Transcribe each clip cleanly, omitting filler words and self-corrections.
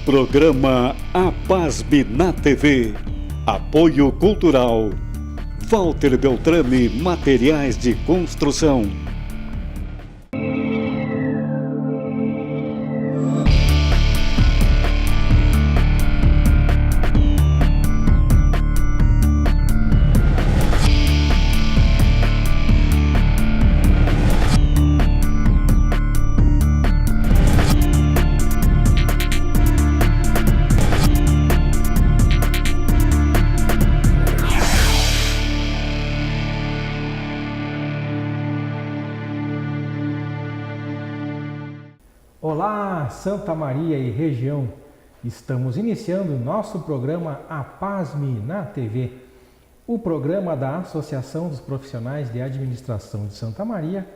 Programa APASB na TV. Apoio Cultural. Walter Beltrame Materiais de Construção. Olá, Santa Maria e região! Estamos iniciando nosso programa APASB na TV, o programa da Associação dos Profissionais de Administração de Santa Maria,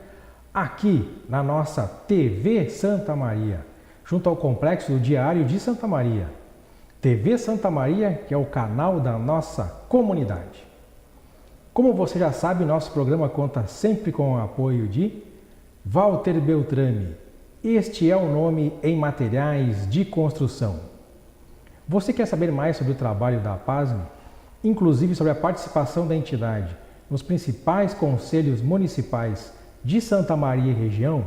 aqui na nossa TV Santa Maria, junto ao Complexo do Diário de Santa Maria. TV Santa Maria, que é o canal da nossa comunidade. Como você já sabe, nosso programa conta sempre com o apoio de Walter Beltrame. Este é o nome em materiais de construção. Você quer saber mais sobre o trabalho da APASB, inclusive sobre a participação da entidade nos principais conselhos municipais de Santa Maria e região,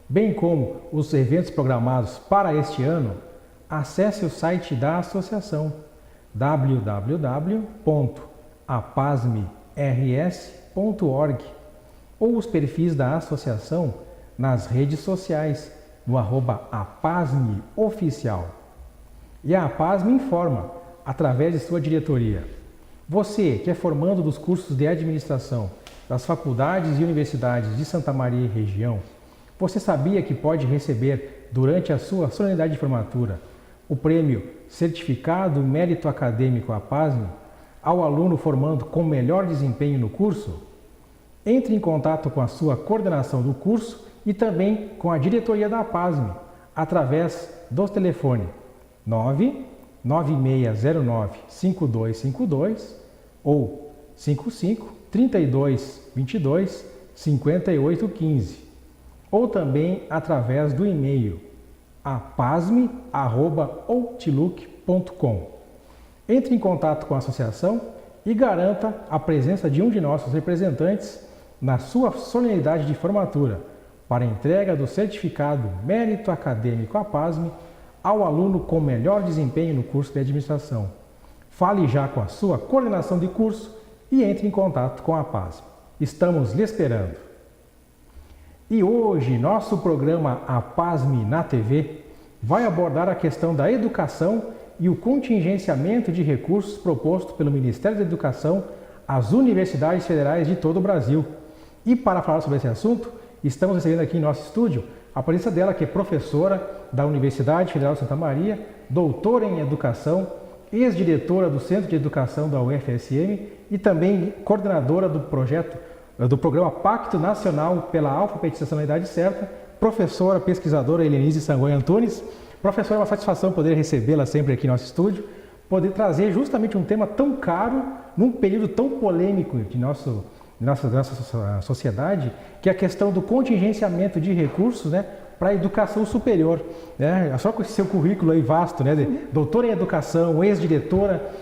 bem como os eventos programados para este ano? Acesse o site da associação www.apasmrs.org ou os perfis da associação nas redes sociais no @apasmeoficial. E a APASB informa, através de sua diretoria. Você que é formando dos cursos de administração das faculdades e universidades de Santa Maria e região, você sabia que pode receber, durante a sua solenidade de formatura, o prêmio Certificado Mérito Acadêmico APASB ao aluno formando com melhor desempenho no curso? Entre em contato com a sua coordenação do curso e também com a diretoria da APASB, através do telefone 99609-5252 ou 55 32 22 58 15, ou também através do e-mail apasme@outlook.com. Entre em contato com a associação e garanta a presença de um de nossos representantes na sua solenidade de formatura, para a entrega do certificado Mérito Acadêmico APASB ao aluno com melhor desempenho no curso de administração. Fale já com a sua coordenação de curso e entre em contato com a APASB. Estamos lhe esperando. E hoje, nosso programa APASB na TV vai abordar a questão da educação e o contingenciamento de recursos proposto pelo Ministério da Educação às universidades federais de todo o Brasil. E para falar sobre esse assunto, estamos recebendo aqui em nosso estúdio a presença dela, que é professora da Universidade Federal de Santa Maria, doutora em Educação, ex-diretora do Centro de Educação da UFSM e também coordenadora do programa Pacto Nacional pela Alfabetização na Idade Certa, professora, pesquisadora Helenise Sangonha Antunes. Professora, é uma satisfação poder recebê-la sempre aqui em nosso estúdio, poder trazer justamente um tema tão caro, num período tão polêmico de nossa sociedade, que é a questão do contingenciamento de recursos, né, para a educação superior. Né? Só com esse seu currículo aí vasto, né, doutora em educação, ex-diretora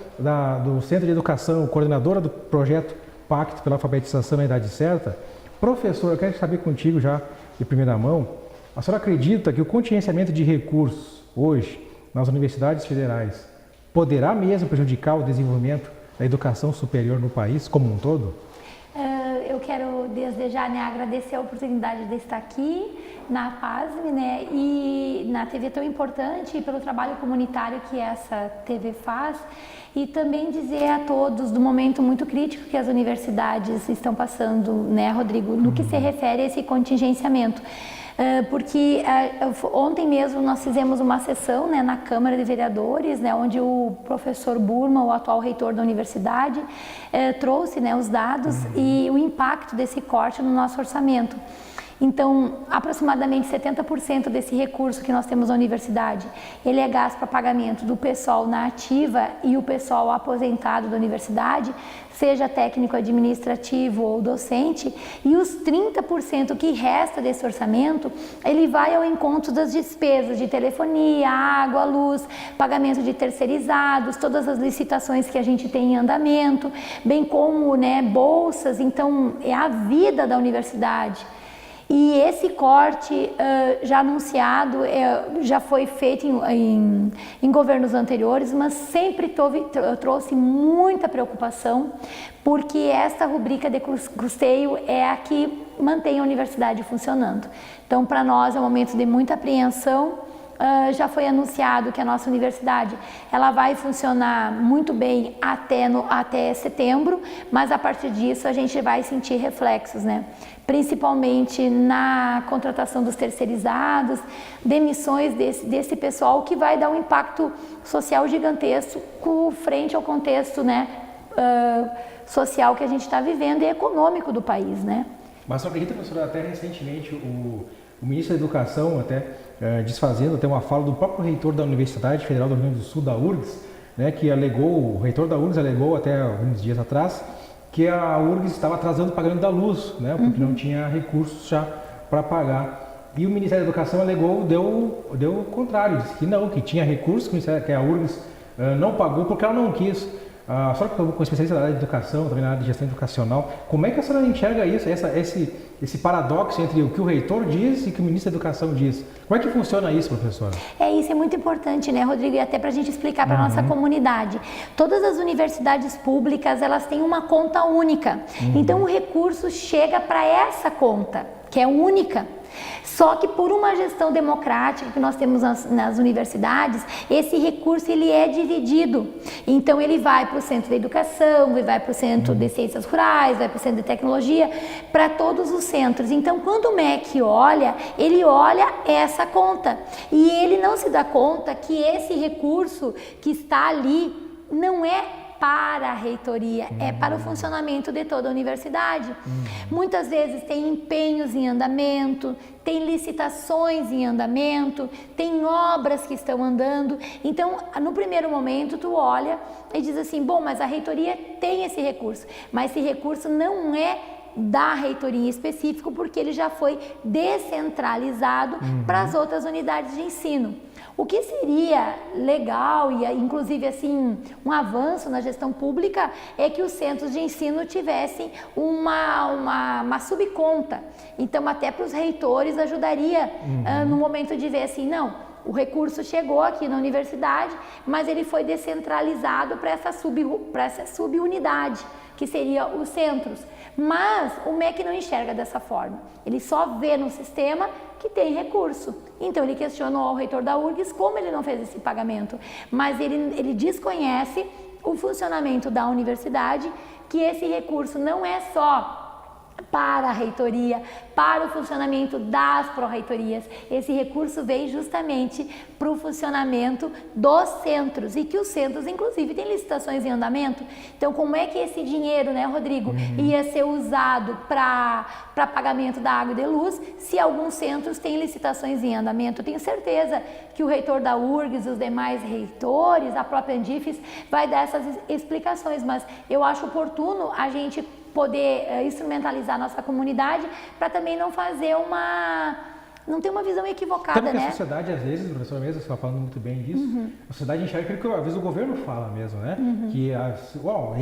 do Centro de Educação, coordenadora do projeto Pacto pela Alfabetização na Idade Certa. Professora, eu quero saber contigo já de primeira mão, a senhora acredita que o contingenciamento de recursos hoje nas universidades federais poderá mesmo prejudicar o desenvolvimento da educação superior no país como um todo? Eu quero desde já, né, agradecer a oportunidade de estar aqui na APASB, né, e na TV tão importante, e pelo trabalho comunitário que essa TV faz, e também dizer a todos do momento muito crítico que as universidades estão passando, né, Rodrigo, no que se refere a esse contingenciamento. Porque ontem mesmo nós fizemos uma sessão, né, na Câmara de Vereadores, né, onde o professor Burma, o atual reitor da universidade, trouxe, né, os dados e o impacto desse corte no nosso orçamento. Então, aproximadamente 70% desse recurso que nós temos na universidade, ele é gasto para pagamento do pessoal na ativa e o pessoal aposentado da universidade, seja técnico administrativo ou docente, e os 30% que resta desse orçamento, ele vai ao encontro das despesas de telefonia, água, luz, pagamento de terceirizados, todas as licitações que a gente tem em andamento, bem como, né, bolsas. Então é a vida da universidade. E esse corte já anunciado, já foi feito em governos anteriores, mas sempre trouxe muita preocupação, porque esta rubrica de custeio é a que mantém a universidade funcionando. Então, para nós é um momento de muita apreensão. Já foi anunciado que a nossa universidade ela vai funcionar muito bem até setembro, mas a partir disso a gente vai sentir reflexos, né? Principalmente na contratação dos terceirizados, demissões desse pessoal, que vai dar um impacto social gigantesco frente ao contexto, né, social que a gente está vivendo e econômico do país, né? Mas só acredita, professora, até recentemente o ministro da Educação, até desfazendo até uma fala do próprio reitor da Universidade Federal do Rio Grande do Sul, da URGS, né, que o reitor da URGS alegou até alguns dias atrás que a URGS estava atrasando o pagamento da luz, né, porque não tinha recursos já para pagar. E o Ministério da Educação alegou, deu o contrário, disse que não, que tinha recursos, que a URGS não pagou porque ela não quis. Só que eu com especialista na área de educação, também na área de gestão educacional, como é que a senhora enxerga isso, esse paradoxo entre o que o reitor diz e o que o ministro da Educação diz? Como é que funciona isso, professora? Isso é muito importante, né, Rodrigo? E até para a gente explicar para a nossa comunidade. Todas as universidades públicas, elas têm uma conta única. Então, o recurso chega para essa conta, que é única. Só que por uma gestão democrática que nós temos nas universidades, esse recurso ele é dividido. Então ele vai para o centro da educação, ele vai para o centro de ciências rurais, vai para o centro de tecnologia, para todos os centros. Então quando o MEC olha, ele olha essa conta e ele não se dá conta que esse recurso que está ali não é para a reitoria, é para o funcionamento de toda a universidade. Muitas vezes tem empenhos em andamento, tem licitações em andamento, tem obras que estão andando. Então, no primeiro momento, tu olha e diz assim, bom, mas a reitoria tem esse recurso, mas esse recurso não é da reitoria em específico, porque ele já foi descentralizado para as outras unidades de ensino. O que seria legal e inclusive assim um avanço na gestão pública é que os centros de ensino tivessem uma subconta. Então até para os reitores ajudaria no momento de ver assim, não, o recurso chegou aqui na universidade, mas ele foi descentralizado para essa subunidade, que seria os centros. Mas o MEC não enxerga dessa forma, ele só vê no sistema que tem recurso. Então ele questionou ao reitor da URGS como ele não fez esse pagamento, mas ele desconhece o funcionamento da universidade, que esse recurso não é só para a reitoria, para o funcionamento das pró-reitorias. Esse recurso vem justamente para o funcionamento dos centros e que os centros, inclusive, têm licitações em andamento. Então, como é que esse dinheiro, né, Rodrigo, ia ser usado para pagamento da água e de luz se alguns centros têm licitações em andamento? Eu tenho certeza que o reitor da URGS e os demais reitores, a própria Andifes, vai dar essas explicações, mas eu acho oportuno a gente poder instrumentalizar a nossa comunidade para também não fazer não ter uma visão equivocada, também né? A sociedade, às vezes, professor mesmo, você está falando muito bem disso, a sociedade enxerga aquilo que às vezes o governo fala mesmo, né? Que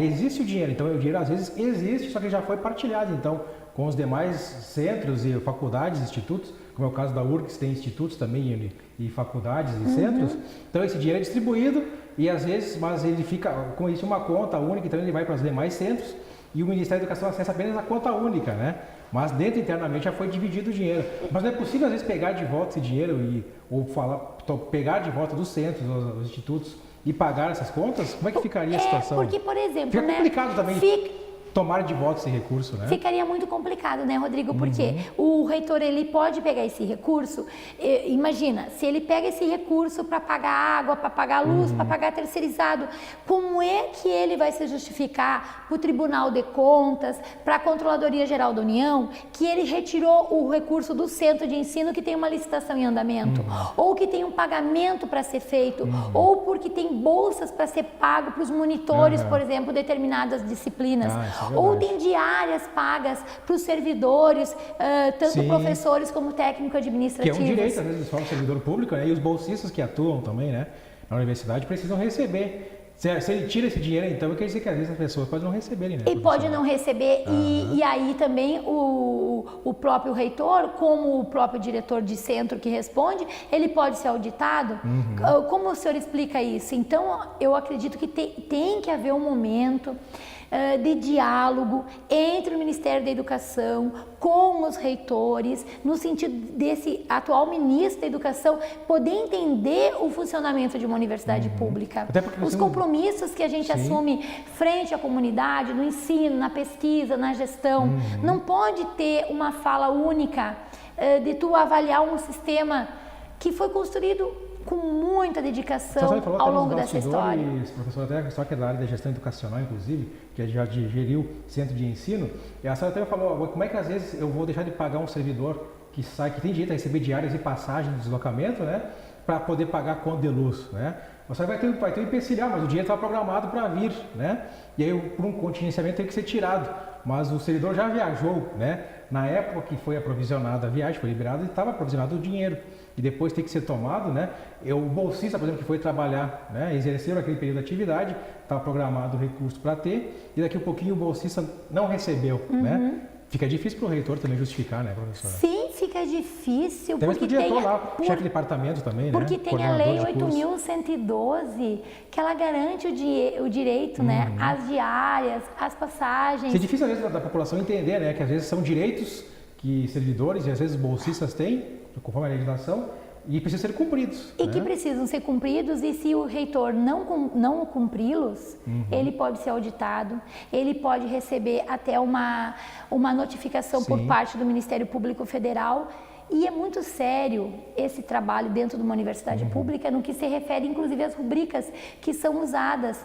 existe o dinheiro, então o dinheiro às vezes existe, só que já foi partilhado, então, com os demais centros e faculdades, institutos, como é o caso da URGS, tem institutos também e faculdades e centros, então esse dinheiro é distribuído e às vezes, mas ele fica com isso uma conta única, então ele vai para os demais centros, e o Ministério da Educação acessa apenas a conta única, né? Mas dentro internamente já foi dividido o dinheiro. Mas não é possível às vezes pegar de volta esse dinheiro pegar de volta dos centros, dos institutos e pagar essas contas? Como é que ficaria a situação? Porque, por exemplo, fica complicado também. tomar de volta esse recurso, né? Ficaria muito complicado, né, Rodrigo? Porque o reitor, ele pode pegar esse recurso, imagina, se ele pega esse recurso para pagar água, para pagar luz, para pagar terceirizado, como é que ele vai se justificar para o Tribunal de Contas, para a Controladoria Geral da União, que ele retirou o recurso do centro de ensino que tem uma licitação em andamento, ou que tem um pagamento para ser feito, ou porque tem bolsas para ser pago para os monitores, por exemplo, determinadas disciplinas, ou tem diárias pagas para os servidores, tanto professores como técnico-administrativos. Que é um direito, às vezes, só do servidor público, né? E os bolsistas que atuam também, né, na universidade precisam receber. Se ele tira esse dinheiro, então, quer dizer que às vezes as pessoas podem não receberem, né? E pode não receber, e aí também o próprio reitor, como o próprio diretor de centro que responde, ele pode ser auditado. Como o senhor explica isso? Então, eu acredito que tem que haver um momento de diálogo entre o Ministério da Educação com os reitores, no sentido desse atual ministro da Educação poder entender o funcionamento de uma universidade pública, os compromissos que a gente assume frente à comunidade, no ensino, na pesquisa, na gestão. Não pode ter uma fala única de tu avaliar um sistema que foi construído com muita dedicação ao longo dessa história. Professor, até só que é da área da gestão educacional, inclusive, que já geriu centro de ensino, e a senhora até falou, como é que às vezes eu vou deixar de pagar um servidor que tem direito a receber diárias e passagem de deslocamento, né, para poder pagar a conta de luz, né? Você vai ter um empecilhar, mas o dinheiro está programado para vir, né? E aí, por um contingenciamento, tem que ser tirado. Mas o servidor já viajou, né? Na época que foi aprovisionada a viagem, foi liberado, e estava aprovisionado o dinheiro. E depois tem que ser tomado, né? O bolsista, por exemplo, que foi trabalhar, né? Exerceu aquele período de atividade, estava programado o recurso para ter, e daqui a pouquinho o bolsista não recebeu, né? Fica difícil para o reitor também justificar, né, professora? Sim, fica difícil. Tem porque diretor lá, chefe de departamento também, porque né? Porque tem a Lei 8.112, que ela garante o direito, né? Às diárias, às passagens. É difícil, às vezes, da população entender, né? Que às vezes são direitos que servidores e às vezes bolsistas têm, conforme a legislação, e precisam ser cumpridos. E que precisam ser cumpridos, e se o reitor não cumpri-los, ele pode ser auditado, ele pode receber até uma notificação por parte do Ministério Público Federal. E é muito sério esse trabalho dentro de uma universidade pública, no que se refere inclusive às rubricas que são usadas.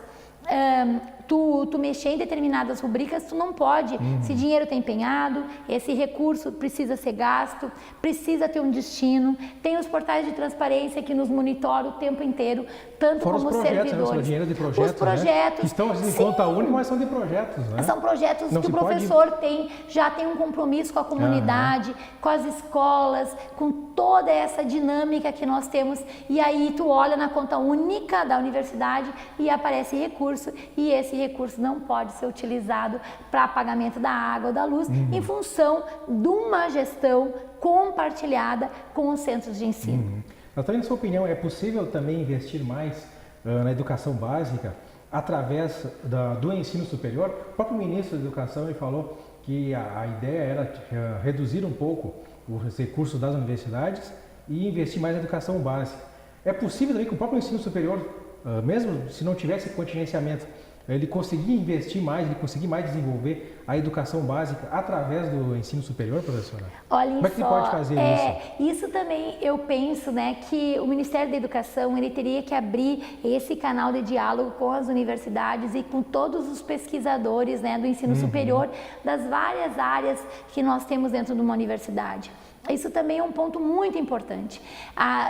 Tu mexer em determinadas rubricas, tu não pode. Se dinheiro está empenhado, esse recurso precisa ser gasto, precisa ter um destino. Tem os portais de transparência que nos monitoram o tempo inteiro, tanto fora como os projetos, servidores. Né? Dinheiro de projetos, os projetos, né? Que estão em conta única, mas são de projetos, né? São projetos não que o professor já tem um compromisso com a comunidade, com as escolas, com toda essa dinâmica que nós temos. E aí tu olha na conta única da universidade e aparece recurso, e esse recurso não pode ser utilizado para pagamento da água ou da luz, em função de uma gestão compartilhada com os centros de ensino. Doutora, na sua opinião, é possível também investir mais na educação básica através do ensino superior? O próprio ministro da Educação ele falou que a ideia era reduzir um pouco os recursos das universidades e investir mais na educação básica. É possível também que o próprio ensino superior, mesmo se não tivesse contingenciamento, ele conseguir investir mais, ele conseguir mais desenvolver a educação básica através do ensino superior, professora? Olhem Como é que ele pode fazer isso? Isso também eu penso, né, que o Ministério da Educação ele teria que abrir esse canal de diálogo com as universidades e com todos os pesquisadores, né, do ensino superior das várias áreas que nós temos dentro de uma universidade. Isso também é um ponto muito importante.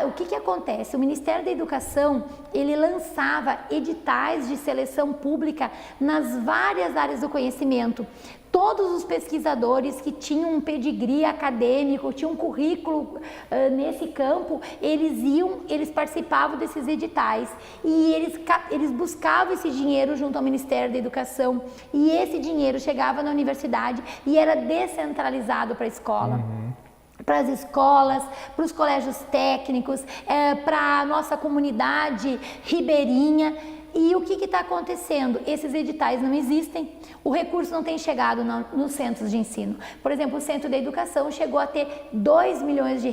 O que acontece? O Ministério da Educação, ele lançava editais de seleção pública nas várias áreas do conhecimento. Todos os pesquisadores que tinham um pedigree acadêmico, tinham um currículo nesse campo, eles participavam desses editais e eles buscavam esse dinheiro junto ao Ministério da Educação, e esse dinheiro chegava na universidade e era descentralizado para a escola. Para as escolas, para os colégios técnicos, para a nossa comunidade ribeirinha. E o que está acontecendo? Esses editais não existem, o recurso não tem chegado nos centros de ensino. Por exemplo, o Centro da Educação chegou a ter R$2 milhões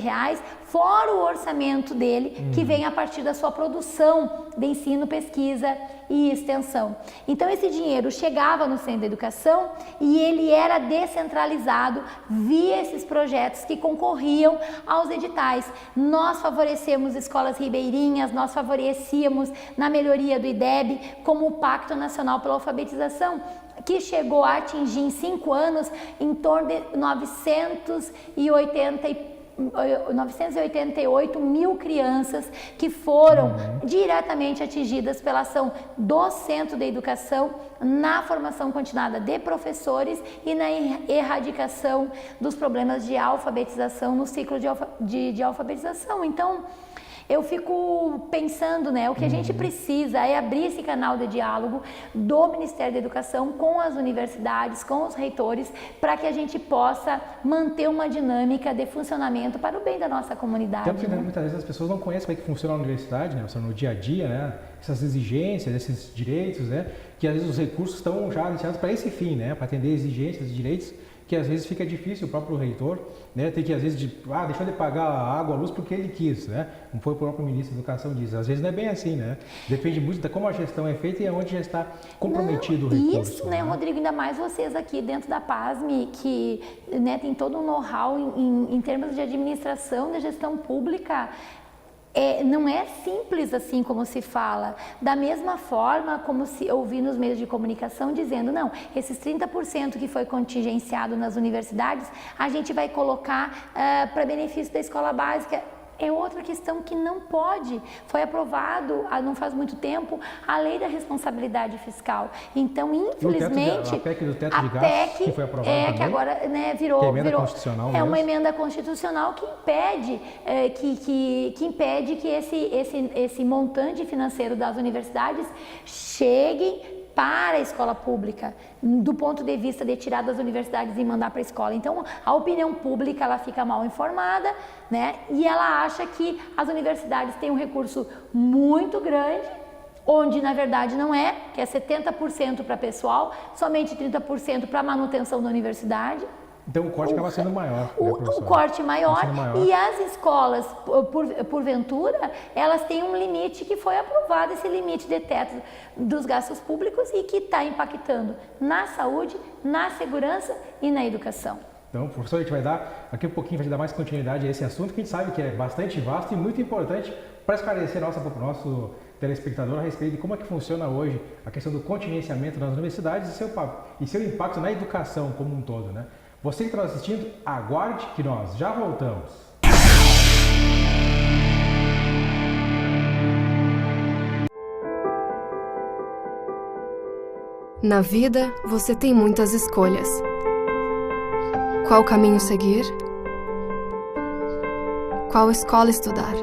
fora o orçamento dele, que vem a partir da sua produção de ensino, pesquisa e extensão. Então esse dinheiro chegava no Centro de Educação e ele era descentralizado via esses projetos que concorriam aos editais. Nós favorecemos escolas ribeirinhas, nós favorecíamos na melhoria do IDEB, como o Pacto Nacional pela Alfabetização, que chegou a atingir em 5 anos em torno de 988 mil crianças que foram diretamente atingidas pela ação do Centro de Educação na formação continuada de professores e na erradicação dos problemas de alfabetização no ciclo de alfabetização. Então, eu fico pensando, né, o que a gente precisa é abrir esse canal de diálogo do Ministério da Educação com as universidades, com os reitores, para que a gente possa manter uma dinâmica de funcionamento para o bem da nossa comunidade. Até porque muitas vezes as pessoas não conhecem como é que funciona a universidade, né, no dia a dia, né, essas exigências, esses direitos, né, que às vezes os recursos estão já destinados para esse fim, né, para atender exigências e direitos, que às vezes fica difícil o próprio reitor, né, ter que às vezes deixou de pagar a água, a luz porque ele quis, né, como foi o próprio ministro da Educação diz. Às vezes não é bem assim, né, depende muito de como a gestão é feita e aonde já está comprometido o recurso. Isso, né, Rodrigo, ainda mais vocês aqui dentro da PASME, que, né, tem todo um know-how em termos de administração, de gestão pública. Não é simples assim como se fala, da mesma forma como se ouvi nos meios de comunicação dizendo, não, esses 30% que foi contingenciado nas universidades, a gente vai colocar para benefício da escola básica. É outra questão que não pode. Foi aprovado, não faz muito tempo, a lei da responsabilidade fiscal. Então, infelizmente, a PEC do teto de gastos, que foi aprovada também, que agora, né, virou constitucional uma emenda constitucional que impede que esse montante financeiro das universidades chegue para a escola pública, do ponto de vista de tirar das universidades e mandar para a escola. Então, a opinião pública ela fica mal informada, né? E ela acha que as universidades têm um recurso muito grande, onde na verdade não é, que é 70% para pessoal, somente 30% para manutenção da universidade. Então o corte acaba sendo maior. O corte maior, e as escolas, porventura, elas têm um limite que foi aprovado, esse limite de teto dos gastos públicos e que está impactando na saúde, na segurança e na educação. Então, professor, a gente vai dar, daqui a pouquinho vai dar mais continuidade a esse assunto que a gente sabe que é bastante vasto e muito importante para esclarecer nosso telespectador a respeito de como é que funciona hoje a questão do contingenciamento nas universidades e seu impacto na educação como um todo, né? Você que está assistindo, aguarde que nós já voltamos. Na vida, você tem muitas escolhas. Qual caminho seguir? Qual escola estudar?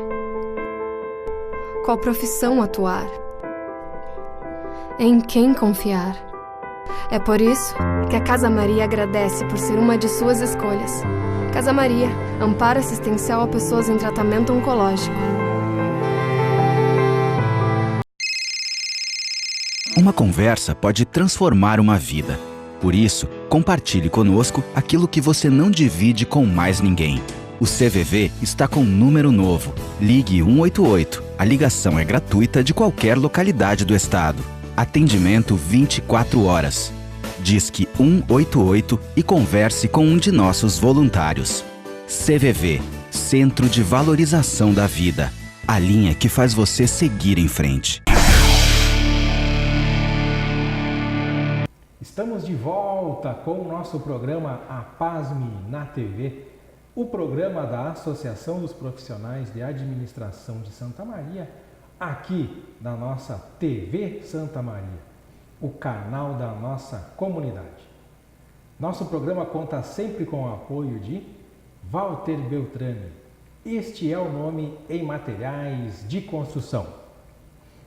Qual profissão atuar? Em quem confiar? É por isso que a Casa Maria agradece por ser uma de suas escolhas. Casa Maria, amparo assistencial a pessoas em tratamento oncológico. Uma conversa pode transformar uma vida. Por isso, compartilhe conosco aquilo que você não divide com mais ninguém. O CVV está com um número novo. Ligue 188. A ligação é gratuita de qualquer localidade do estado. Atendimento 24 horas. Disque 188 e converse com um de nossos voluntários. CVV, Centro de Valorização da Vida. A linha que faz você seguir em frente. Estamos de volta com o nosso programa A PASME na TV, o programa da Associação dos Profissionais de Administração de Santa Maria, aqui na nossa TV Santa Maria, o canal da nossa comunidade. Nosso programa conta sempre com o apoio de Walter Beltrame. Este é o nome em materiais de construção.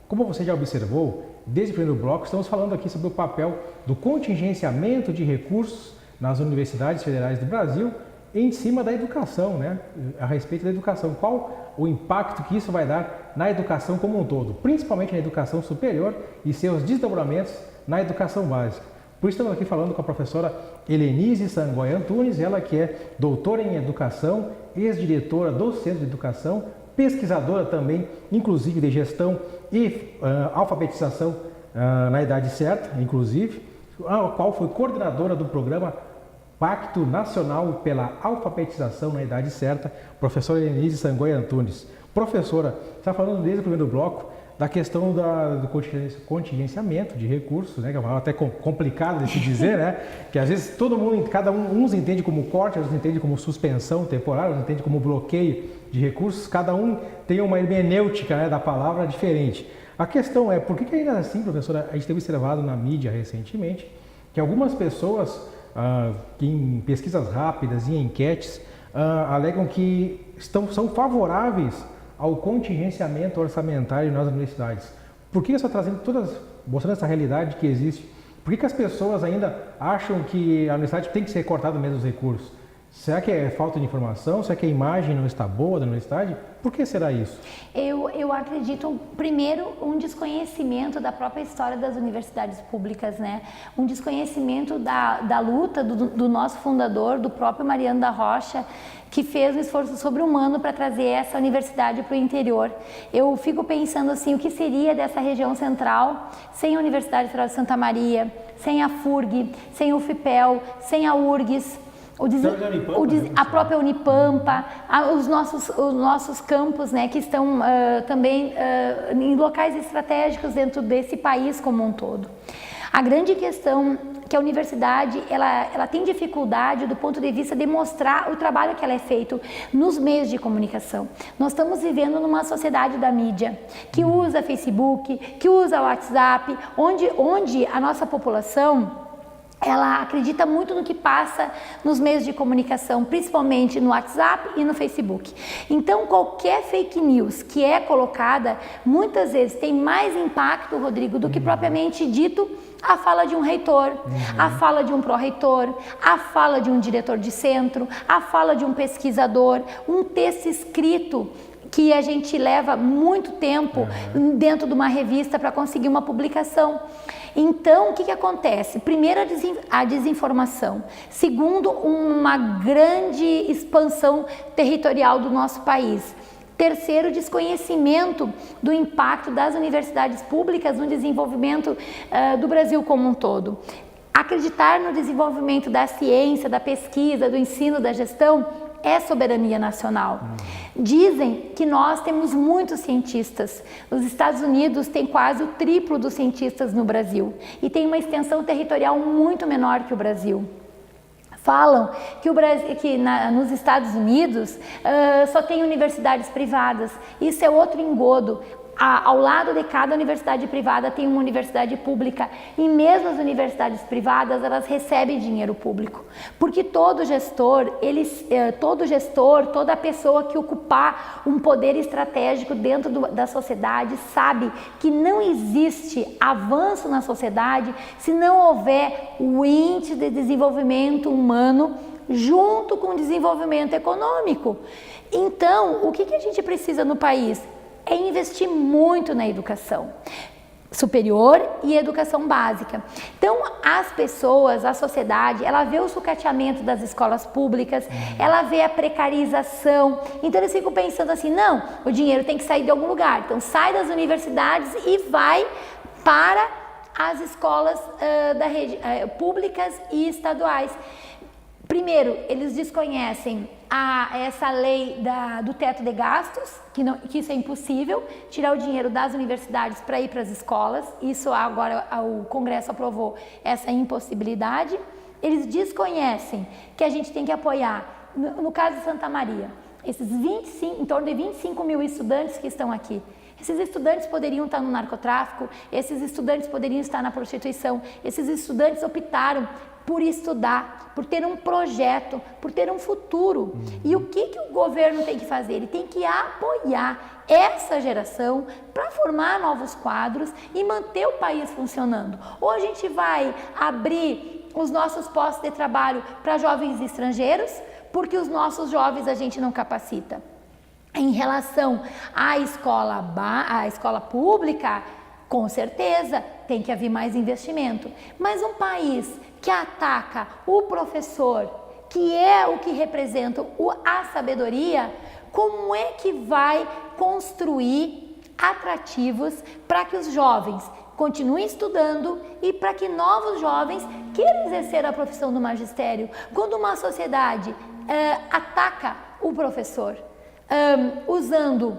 Como você já observou, desde o primeiro bloco estamos falando aqui sobre o papel do contingenciamento de recursos nas universidades federais do Brasil em cima da educação, né? A respeito da educação. Qual o impacto que isso vai dar na educação como um todo, principalmente na educação superior e seus desdobramentos na educação básica. Por isso estamos aqui falando com a professora Helenise Sangoia Antunes, ela que é doutora em educação, ex-diretora do Centro de Educação, pesquisadora também, inclusive de gestão e alfabetização na idade certa, inclusive, a qual foi coordenadora do programa Pacto Nacional pela Alfabetização na Idade Certa, professora Helenise Sangoia Antunes. Professora, está falando desde o primeiro bloco da questão do contingenciamento de recursos, né, que é até complicado de se dizer, né, que às vezes todo mundo, uns entende como corte, outros entende como suspensão temporária, outros entende como bloqueio de recursos, cada um tem uma hermenêutica, né, da palavra diferente. A questão é, por que ainda assim, professora, a gente teve observado na mídia recentemente que algumas pessoas, em pesquisas rápidas e enquetes, alegam que são favoráveis ao contingenciamento orçamentário nas universidades. Por que está trazendo mostrando essa realidade que existe? Por que as pessoas ainda acham que a universidade tem que ser cortada mesmo os recursos? Será que é falta de informação? Será que a imagem não está boa da universidade? Por que será isso? Eu acredito, primeiro, um desconhecimento da própria história das universidades públicas, né? Um desconhecimento da luta do nosso fundador, do próprio Mariano da Rocha, que fez um esforço sobre-humano para trazer essa universidade para o interior. Eu fico pensando assim, o que seria dessa região central sem a Universidade Federal de Santa Maria, sem a FURG, sem o FIPEL, sem a URGS, a própria Unipampa, os nossos campos, né, que estão também em locais estratégicos dentro desse país como um todo. A grande questão que a universidade ela tem dificuldade do ponto de vista de mostrar o trabalho que ela é feito nos meios de comunicação. Nós estamos vivendo numa sociedade da mídia que usa Facebook, que usa WhatsApp, onde a nossa população ela acredita muito no que passa nos meios de comunicação, principalmente no WhatsApp e no Facebook. Então, qualquer fake news que é colocada, muitas vezes tem mais impacto, Rodrigo, do que propriamente dito a fala de um reitor, a fala de um pró-reitor, a fala de um diretor de centro, a fala de um pesquisador, um texto escrito que a gente leva muito tempo dentro de uma revista para conseguir uma publicação. Então, o que acontece? Primeiro, a desinformação. Segundo, uma grande expansão territorial do nosso país. Terceiro, desconhecimento do impacto das universidades públicas no desenvolvimento do Brasil como um todo. Acreditar no desenvolvimento da ciência, da pesquisa, do ensino, da gestão é soberania nacional. Dizem que nós temos muitos cientistas. Os Estados Unidos têm quase o triplo dos cientistas no Brasil e tem uma extensão territorial muito menor que o Brasil. Falam que nos Estados Unidos só tem universidades privadas. Isso é outro engodo. Ao lado de cada universidade privada tem uma universidade pública e mesmo as universidades privadas elas recebem dinheiro público, porque todo gestor, toda pessoa que ocupar um poder estratégico dentro da sociedade sabe que não existe avanço na sociedade se não houver o índice de desenvolvimento humano junto com o desenvolvimento econômico. Então, o que a gente precisa no país? É investir muito na educação superior e educação básica. Então, as pessoas, a sociedade, ela vê o sucateamento das escolas públicas, ela vê a precarização, então eles ficam pensando assim, não, o dinheiro tem que sair de algum lugar, então sai das universidades e vai para as escolas da rede, públicas e estaduais. Primeiro, eles desconhecem essa lei do teto de gastos, que isso é impossível, tirar o dinheiro das universidades para ir para as escolas, isso agora o Congresso aprovou essa impossibilidade. Eles desconhecem que a gente tem que apoiar, no caso de Santa Maria, em torno de 25 mil estudantes que estão aqui. Esses estudantes poderiam estar no narcotráfico, esses estudantes poderiam estar na prostituição, esses estudantes optaram por estudar, por ter um projeto, por ter um futuro. E o que o governo tem que fazer? Ele tem que apoiar essa geração para formar novos quadros e manter o país funcionando. Ou a gente vai abrir os nossos postos de trabalho para jovens estrangeiros, porque os nossos jovens a gente não capacita. Em relação à escola pública, Com certeza, tem que haver mais investimento. Mas um país que ataca o professor, que é o que representa a sabedoria, como é que vai construir atrativos para que os jovens continuem estudando e para que novos jovens queiram exercer a profissão do magistério? Quando uma sociedade ataca o professor, usando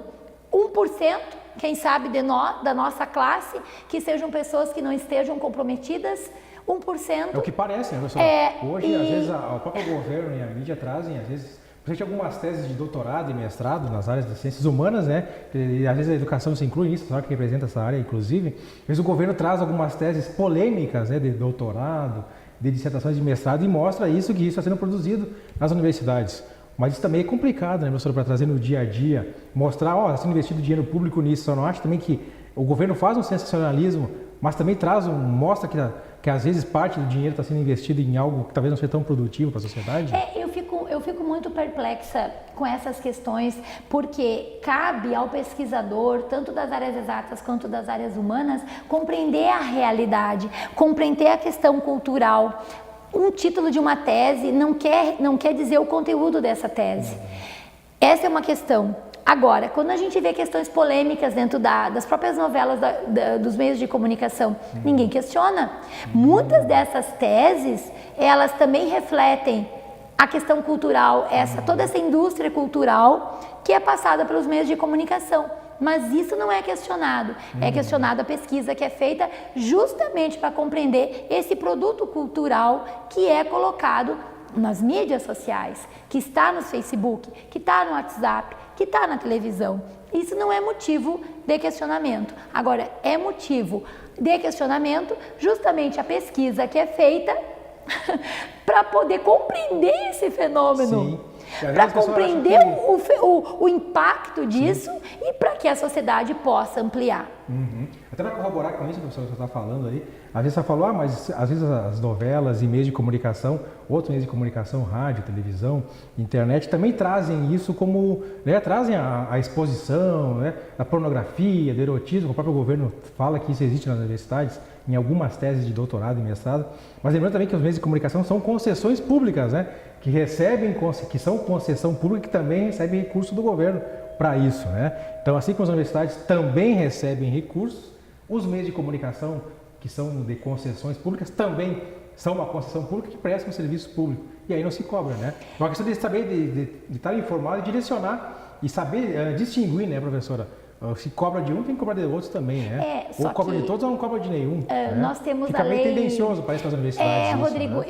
1%, quem sabe da nossa classe, que sejam pessoas que não estejam comprometidas, 1%. É o que parece, né, professor? Hoje, às vezes, o próprio governo e a mídia trazem, às vezes, principalmente algumas teses de doutorado e mestrado nas áreas das ciências humanas, né? E às vezes a educação se inclui nisso, sabe que representa essa área, inclusive. Às vezes o governo traz algumas teses polêmicas, né, de doutorado, de dissertações de mestrado e mostra isso, que isso está sendo produzido nas universidades. Mas isso também é complicado, né, professor, para trazer no dia a dia, mostrar, ó, está sendo investido dinheiro público nisso. Só não acho também que o governo faz um sensacionalismo, mas também mostra que às vezes parte do dinheiro está sendo investido em algo que talvez não seja tão produtivo para a sociedade? Eu fico muito perplexa com essas questões, porque cabe ao pesquisador, tanto das áreas exatas quanto das áreas humanas, compreender a realidade, compreender a questão cultural. Um título de uma tese não quer dizer o conteúdo dessa tese. Essa é uma questão. Agora, quando a gente vê questões polêmicas dentro das próprias novelas dos meios de comunicação, ninguém questiona. Muitas dessas teses, elas também refletem a questão cultural, toda essa indústria cultural que é passada pelos meios de comunicação. Mas isso não é questionado. É questionada a pesquisa que é feita justamente para compreender esse produto cultural que é colocado nas mídias sociais, que está no Facebook, que está no WhatsApp, que está na televisão. Isso não é motivo de questionamento. Agora, é motivo de questionamento justamente a pesquisa que é feita para poder compreender esse fenômeno. Para compreender o impacto disso e para que a sociedade possa ampliar. Até para corroborar com isso, professor, que você está falando aí, às vezes você falou, mas às vezes as novelas e meios de comunicação, outros meios de comunicação, rádio, televisão, internet, também trazem isso como, né, trazem a exposição, né, da pornografia, do erotismo. O próprio governo fala que isso existe nas universidades, em algumas teses de doutorado e mestrado. Mas lembrando também que os meios de comunicação são concessões públicas, né, que são concessão pública, que também recebem recurso do governo para isso, né? Então, assim como as universidades também recebem recursos, os meios de comunicação que são de concessões públicas também são uma concessão pública que presta um serviço público. E aí não se cobra, né? Então, a questão de saber, de estar informado e direcionar e saber distinguir, né, professora? Se cobra de um, tem que cobrar de outros também, né? Ou cobra de todos ou não cobra de nenhum. Né? Nós temos Fica a lei... bem tendencioso, parece, para as universidades. Isso, Rodrigo, né?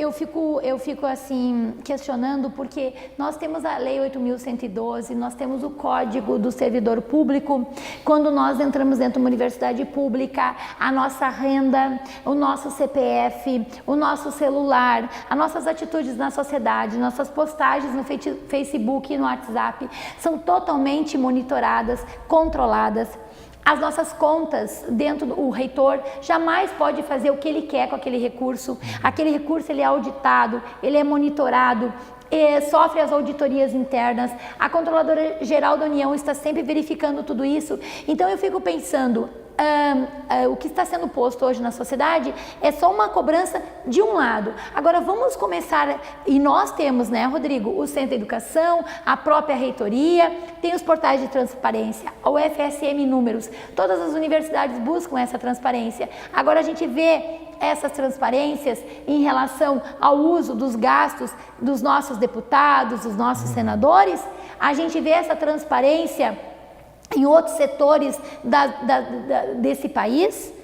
eu fico assim, questionando, porque nós temos a Lei 8.112, nós temos o Código do Servidor Público. Quando nós entramos dentro de uma universidade pública, a nossa renda, o nosso CPF, o nosso celular, as nossas atitudes na sociedade, nossas postagens no Facebook e no WhatsApp são totalmente monitoradas, controladas. As nossas contas o reitor jamais pode fazer o que ele quer com aquele recurso. Aquele recurso ele é auditado, ele é monitorado, sofre as auditorias internas. A Controladora Geral da União está sempre verificando tudo isso. Então eu fico pensando, o que está sendo posto hoje na sociedade é só uma cobrança de um lado. Agora vamos começar, e nós temos, né, Rodrigo, o Centro de Educação, a própria reitoria, tem os portais de transparência, o FSM Números, todas as universidades buscam essa transparência. Agora a gente vê essas transparências em relação ao uso dos gastos dos nossos deputados, dos nossos senadores, a gente vê essa transparência em outros setores desse país.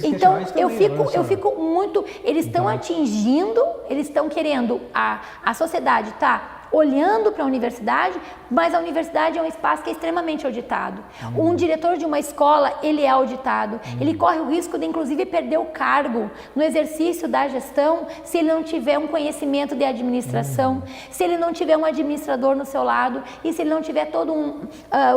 Então eu fico muito, eles estão atingindo, eles estão querendo, a sociedade está olhando para a universidade, mas a universidade é um espaço que é extremamente auditado. Um diretor de uma escola, ele é auditado, ele corre o risco de inclusive perder o cargo no exercício da gestão se ele não tiver um conhecimento de administração, se ele não tiver um administrador no seu lado e se ele não tiver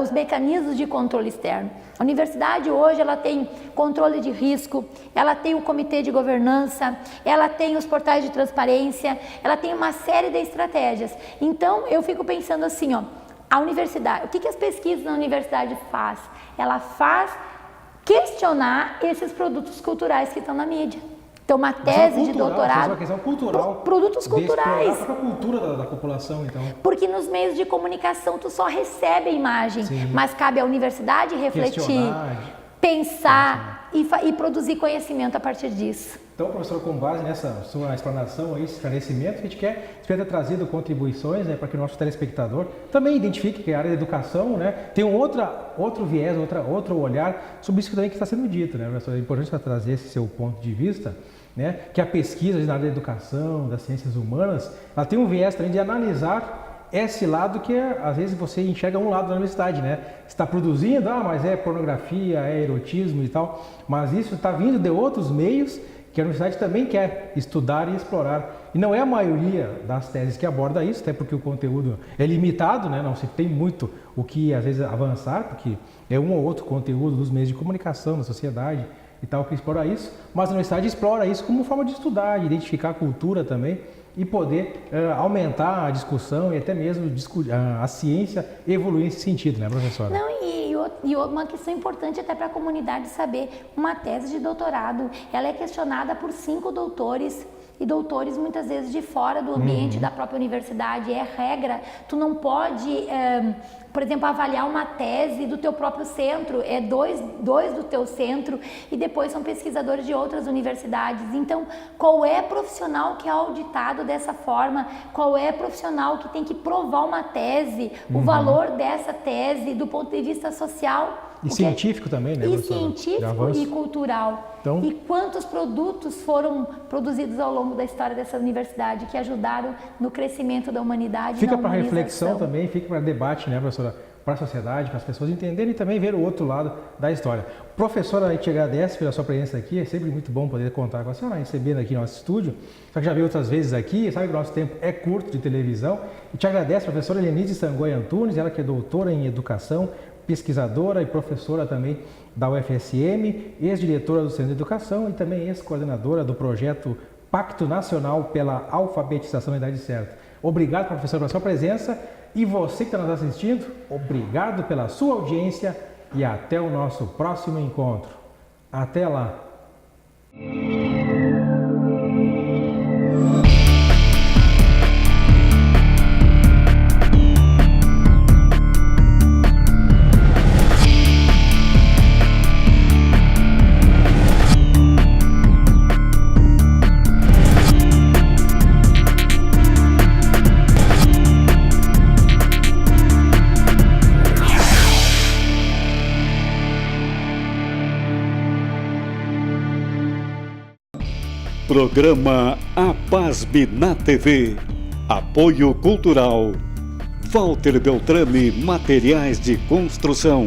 os mecanismos de controle externo. A universidade hoje ela tem controle de risco, ela tem o comitê de governança, ela tem os portais de transparência, ela tem uma série de estratégias. Então eu fico pensando assim, ó, a universidade, o que as pesquisas na universidade faz? Ela faz questionar esses produtos culturais que estão na mídia. Então, uma tese de doutorado... Uma questão cultural. Produtos culturais. Para a cultura da população, então. Porque nos meios de comunicação tu só recebe a imagem, mas cabe à universidade refletir, pensar e produzir conhecimento a partir disso. Então, professor, com base nessa sua explanação, esse esclarecimento, a gente quer ter trazido contribuições, né, para que o nosso telespectador também identifique que a área da educação, né, tem outro viés, outro olhar sobre isso que também está sendo dito, né, professor? É importante trazer esse seu ponto de vista, né, que a pesquisa na área da educação, das ciências humanas, ela tem um viés também de analisar esse lado que às vezes você enxerga um lado da universidade, né? Está produzindo, mas é pornografia, é erotismo e tal, mas isso está vindo de outros meios que a universidade também quer estudar e explorar. E não é a maioria das teses que aborda isso, até porque o conteúdo é limitado, né? Não se tem muito o que às vezes avançar, porque é um ou outro conteúdo dos meios de comunicação, da sociedade e tal que explora isso, mas a universidade explora isso como forma de estudar, de identificar a cultura também e poder aumentar a discussão e até mesmo a ciência evoluir nesse sentido, né, professora? Não, e uma questão importante até para a comunidade saber, uma tese de doutorado, ela é questionada por 5 doutores e doutores muitas vezes de fora do ambiente da própria universidade, é regra, tu não pode, por exemplo, avaliar uma tese do teu próprio centro, é dois do teu centro e depois são pesquisadores de outras universidades. Então, qual é profissional que é auditado dessa forma? Qual é profissional que tem que provar uma tese, o valor dessa tese do ponto de vista social? E científico também, né, e científico e cultural. Então, e quantos produtos foram produzidos ao longo da história dessa universidade que ajudaram no crescimento da humanidade? Fica para reflexão também, fica para debate, né, professora? Para a sociedade, para as pessoas entenderem e também ver o outro lado da história. Professora, a gente agradece pela sua presença aqui, é sempre muito bom poder contar com a senhora, recebendo aqui no nosso estúdio. Só que já veio outras vezes aqui, sabe que o nosso tempo é curto de televisão. E te agradece, professora Helenise Sangoia Antunes, ela que é doutora em educação, pesquisadora e professora também da UFSM, ex-diretora do Centro de Educação e também ex-coordenadora do projeto Pacto Nacional pela Alfabetização na Idade Certa. Obrigado, professor, pela sua presença e você que está nos assistindo, obrigado pela sua audiência e até o nosso próximo encontro. Até lá! Programa APASB na TV. Apoio Cultural. Walter Beltrame Materiais de Construção.